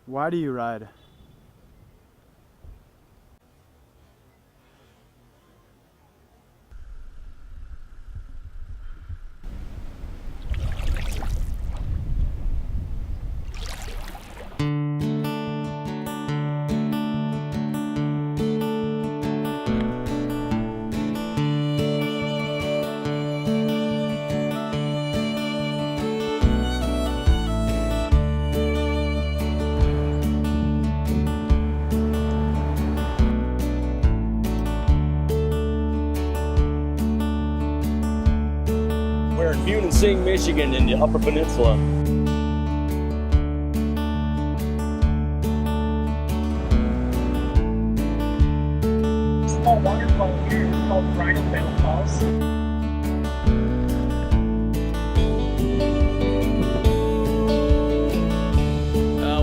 Why do you ride? We're in Munising, Michigan in the Upper Peninsula. Small waterfall here is called Bridal Veil Falls.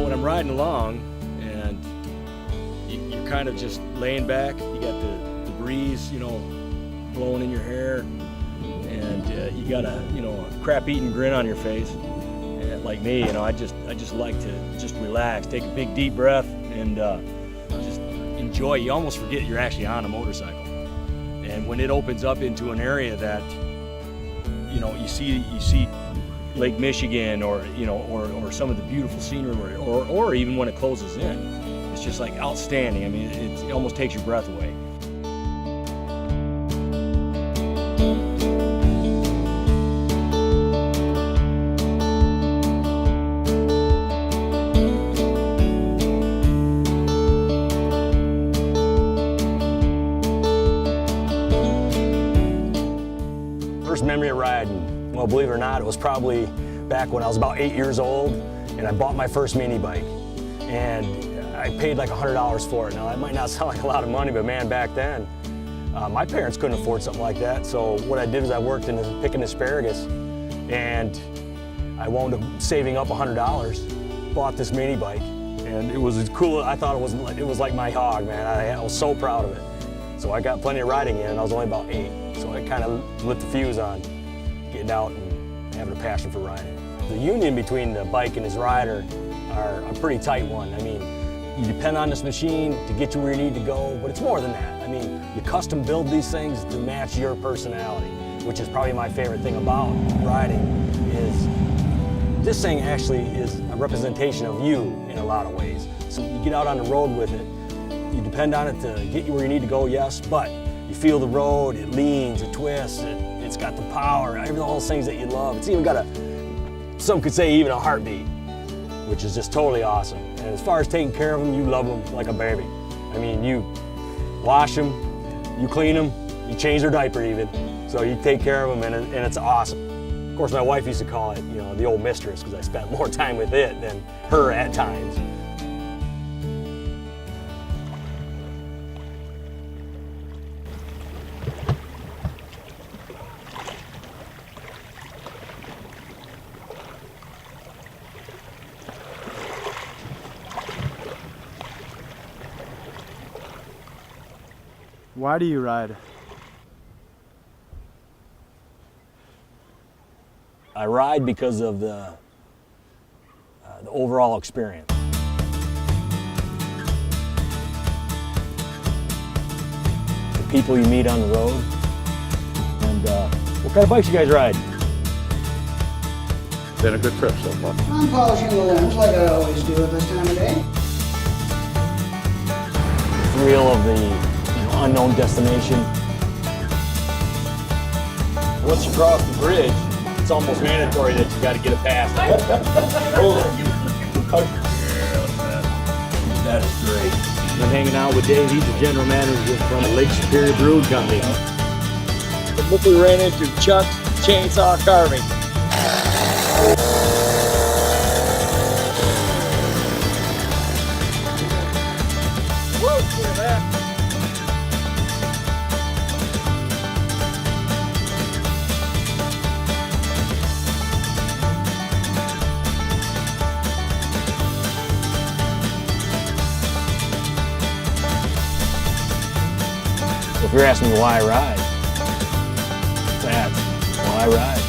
When I'm riding along and you're kind of just laying back, you got the breeze, blowing in your hair, and you got a crap-eating grin on your face. And like me, I just like to just relax, take a big deep breath, and just enjoy. You almost forget you're actually on a motorcycle. And when it opens up into an area that you see Lake Michigan, or some of the beautiful scenery, or even when it closes in, it's just like outstanding. I mean, it almost takes your breath away. First memory of riding, well, believe it or not, it was probably back when I was about 8 years old, and I bought my first mini bike. And I paid like $100 for it. Now, that might not sound like a lot of money, but man, back then, my parents couldn't afford something like that. So what I did is I worked in picking asparagus, and I wound up saving up $100, bought this mini bike, and it was as cool. I thought it was like my hog, man. I was so proud of it. So I got plenty of riding in, and I was only about 8. So I kind of lit the fuse on getting out and having a passion for riding. The union between the bike and his rider are a pretty tight one. I mean, you depend on this machine to get you where you need to go, but it's more than that. I mean, you custom build these things to match your personality, which is probably my favorite thing about riding. Is this thing actually is a representation of you in a lot of ways. So you get out on the road with it, you depend on it to get you where you need to go, yes, but you feel the road, it leans, it twists, it's got the power, all those things that you love. It's even got some could say even a heartbeat, which is just totally awesome. And as far as taking care of them, you love them like a baby. I mean, you wash them, you clean them, you change their diaper even. So you take care of them, and it's awesome. Of course, my wife used to call it, the old mistress, because I spent more time with it than her at times. Why do you ride? I ride because of the overall experience. The people you meet on the road. And what kind of bikes you guys ride? Been a good trip so far. I'm polishing the limbs like I always do at this time of day. The thrill of the unknown destination. Once you cross the bridge, it's almost mandatory that you got to get it past. That is great. I'm hanging out with Dave. He's the general manager from the Lake Superior Brewing Company. Look, we ran into Chuck's Chainsaw Carving. Woo! Look at that. If you're asking me why I ride, that's why I ride.